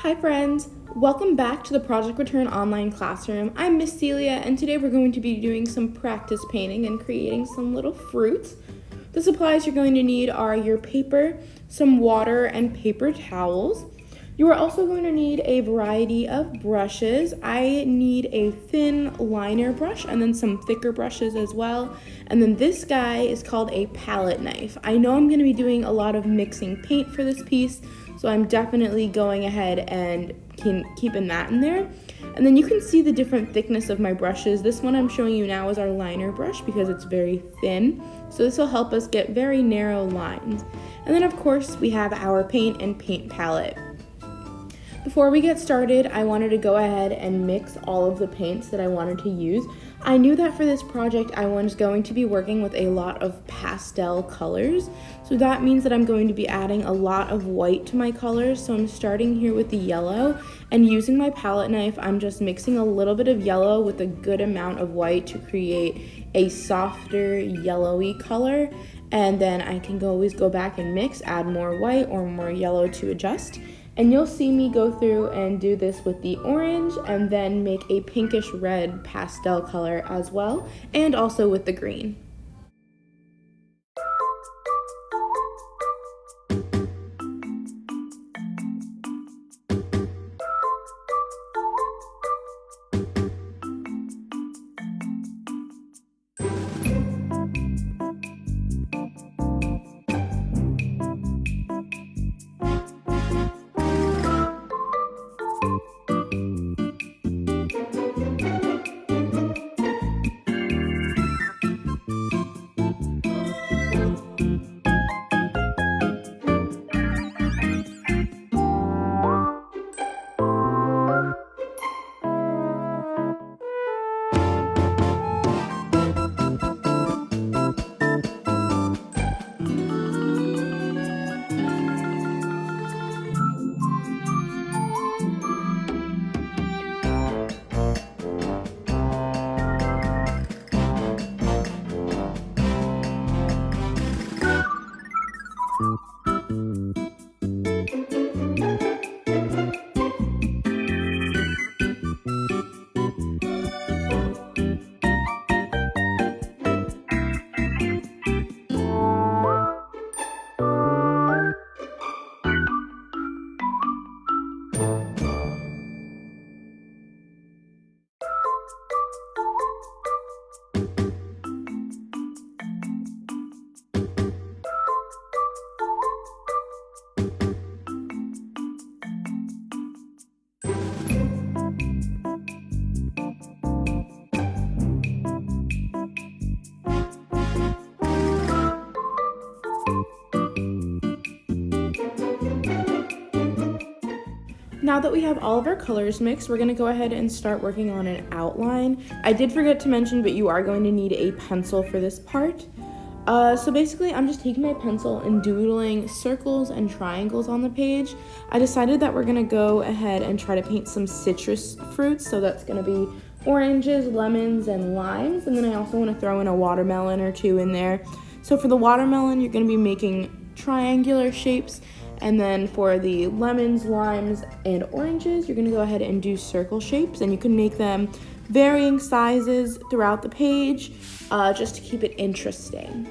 Hi friends, welcome back to the Project Return online classroom. I'm Miss Celia and today we're going to be doing some practice painting and creating some little fruits. The supplies you're going to need are your paper, some water, and paper towels. You are also going to need a variety of brushes. I need a thin liner brush and then some thicker brushes as well. And then this guy is called a palette knife. I know I'm going to be doing a lot of mixing paint for this piece, so I'm definitely going ahead and keeping that in there. And then you can see the different thickness of my brushes. This one I'm showing you now is our liner brush because it's very thin. So this will help us get very narrow lines. And then of course we have our paint and paint palette. Before we get started, I wanted to go ahead and mix all of the paints that I wanted to use. I knew that for this project I was going to be working with a lot of pastel colors, so that means that I'm going to be adding a lot of white to my colors. So I'm starting here with the yellow, and using my palette knife I'm just mixing a little bit of yellow with a good amount of white to create a softer yellowy color, and then I can always go back and mix, add more white or more yellow to adjust. And you'll see me go through and do this with the orange and then make a pinkish red pastel color as well, and also with the green. Now that we have all of our colors mixed, we're going to go ahead and start working on an outline. I did forget to mention, but you are going to need a pencil for this part. So basically, I'm just taking my pencil and doodling circles and triangles on the page. I decided that we're going to go ahead and try to paint some citrus fruits, so that's going to be oranges, lemons, and limes. And then I also want to throw in a watermelon or two in there. So for the watermelon, you're going to be making triangular shapes. And then for the lemons, limes, and oranges, you're going to go ahead and do circle shapes, and you can make them varying sizes throughout the page, just to keep it interesting.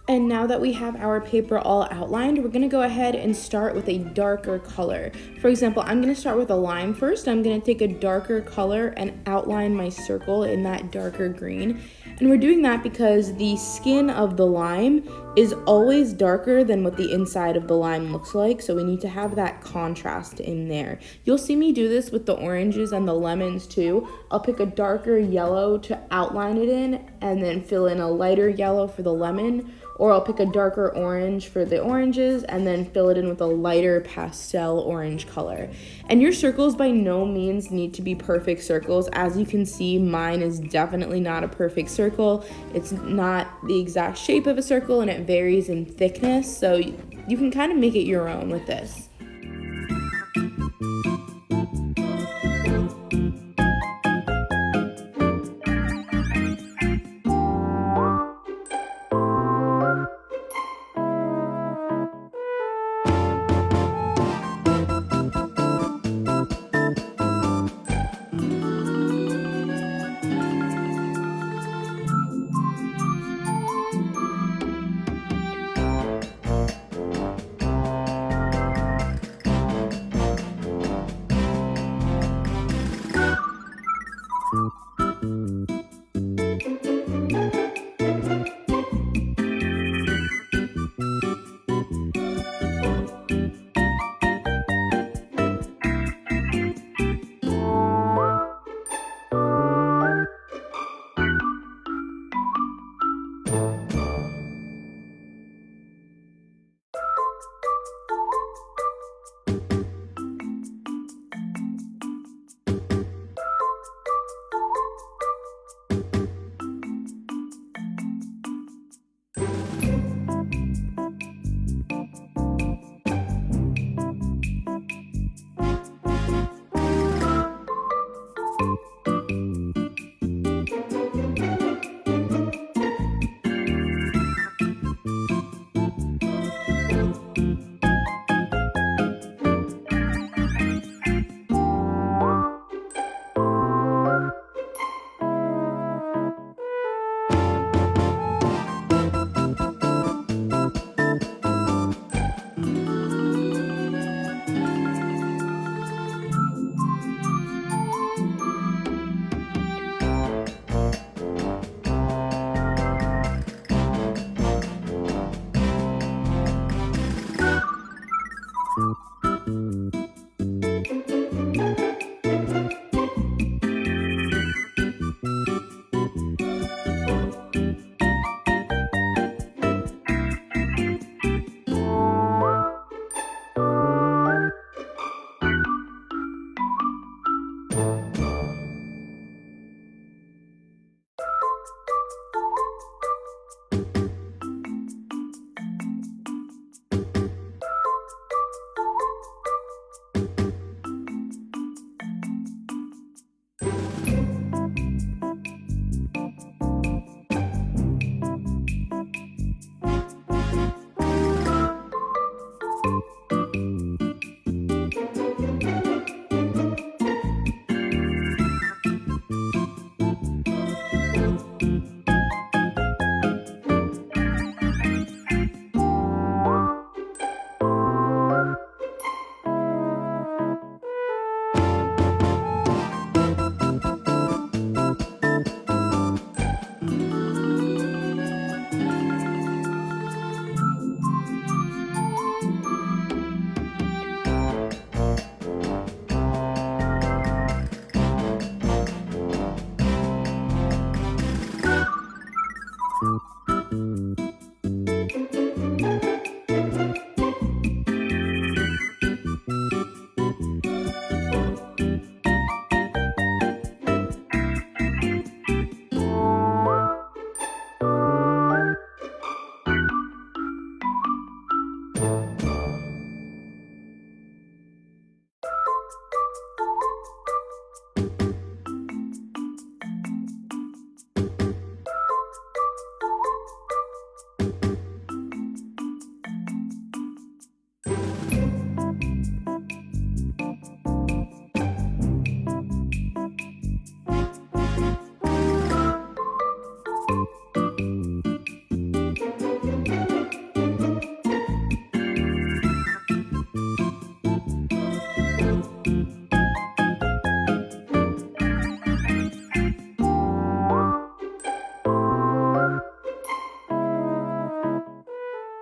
And now that we have our paper all outlined, we're gonna go ahead and start with a darker color. For example, I'm gonna start with a lime first. I'm gonna take a darker color and outline my circle in that darker green. And we're doing that because the skin of the lime is always darker than what the inside of the lime looks like, so we need to have that contrast in there. You'll see me do this with the oranges and the lemons too. I'll pick a darker yellow to outline it in and then fill in a lighter yellow for the lemon, or I'll pick a darker orange for the oranges and then fill it in with a lighter pastel orange color. And your circles by no means need to be perfect circles. As you can see, mine is definitely not a perfect circle. It's not the exact shape of a circle and it varies in thickness, so you can kind of make it your own with this.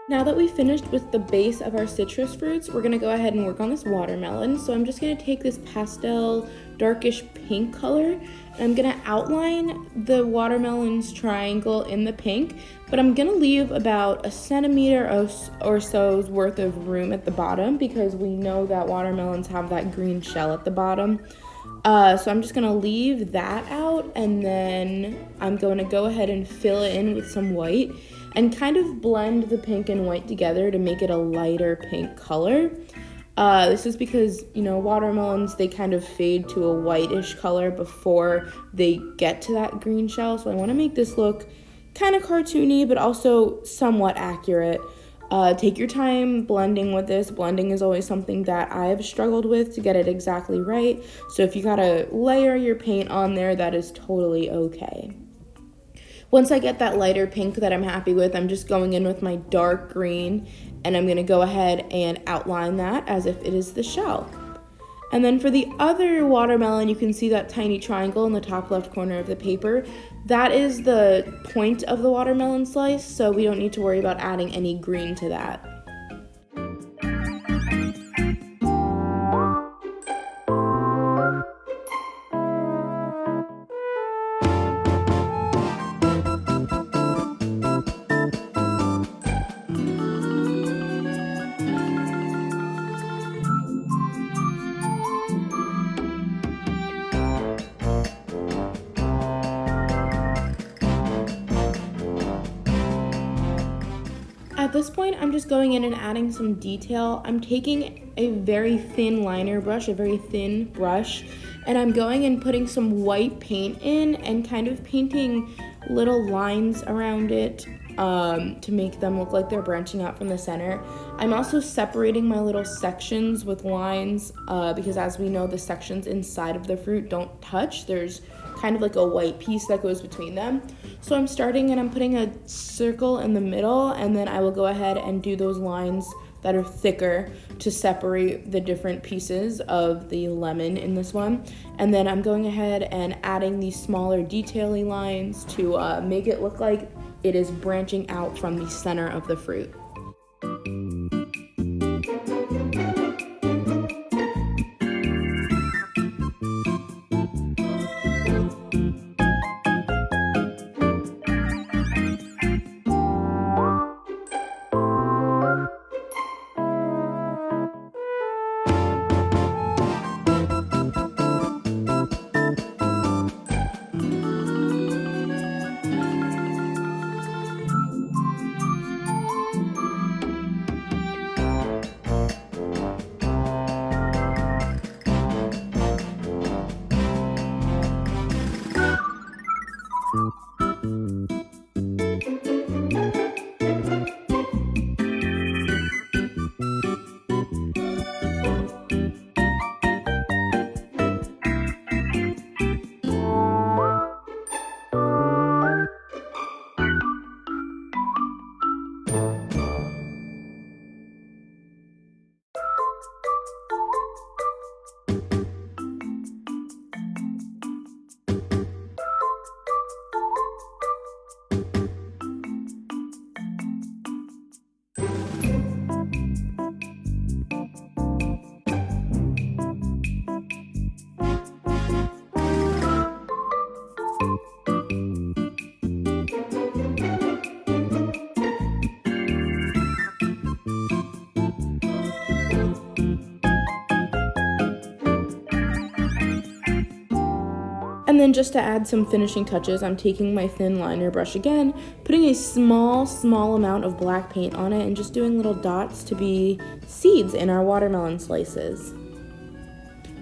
Now that we finished with the base of our citrus fruits, we're gonna go ahead and work on this watermelon. So I'm just gonna take this pastel darkish pink color and I'm gonna outline the watermelon's triangle in the pink, but I'm gonna leave about a centimeter or so's worth of room at the bottom because we know that watermelons have that green shell at the bottom. So I'm just gonna leave that out, and then I'm going to go ahead and fill it in with some white and kind of blend the pink and white together to make it a lighter pink color. This is because, watermelons, they kind of fade to a whitish color before they get to that green shell. So I want to make this look kind of cartoony, but also somewhat accurate. Take your time blending with this. Blending is always something that I've struggled with to get it exactly right. So if you gotta layer your paint on there, that is totally okay. Once I get that lighter pink that I'm happy with, I'm just going in with my dark green and I'm gonna go ahead and outline that as if it is the shell. And then for the other watermelon, you can see that tiny triangle in the top left corner of the paper. That is the point of the watermelon slice, so we don't need to worry about adding any green to that. At this point, I'm just going in and adding some detail. I'm taking a very thin liner brush, a very thin brush, and I'm going and putting some white paint in and kind of painting little lines around it to make them look like they're branching out from the center. I'm also separating my little sections with lines because, as we know, the sections inside of the fruit don't touch. There's kind of like a white piece that goes between them. So I'm starting and I'm putting a circle in the middle, and then I will go ahead and do those lines that are thicker to separate the different pieces of the lemon in this one. And then I'm going ahead and adding these smaller detail-y lines to make it look like it is branching out from the center of the fruit. And then just to add some finishing touches, I'm taking my thin liner brush again, putting a small amount of black paint on it and just doing little dots to be seeds in our watermelon slices.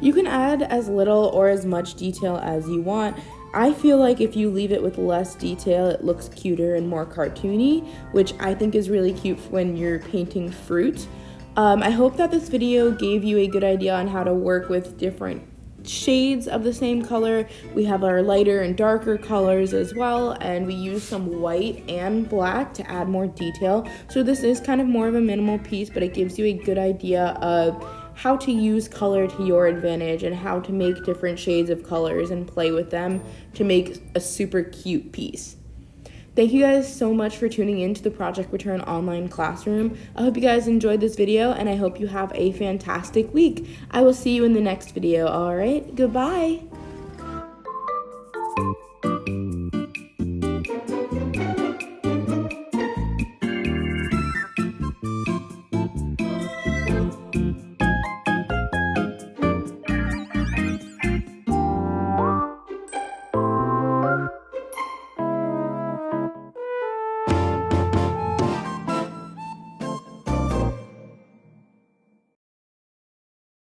You can add as little or as much detail as you want. I feel like if you leave it with less detail, it looks cuter and more cartoony, which I think is really cute when you're painting fruit. I hope that this video gave you a good idea on how to work with different shades of the same color. We have our lighter and darker colors as well, and we use some white and black to add more detail. So this is kind of more of a minimal piece, but it gives you a good idea of how to use color to your advantage and how to make different shades of colors and play with them to make a super cute piece. Thank you guys so much for tuning in to the Project Return online classroom. I hope you guys enjoyed this video, and I hope you have a fantastic week. I will see you in the next video, all right? Goodbye.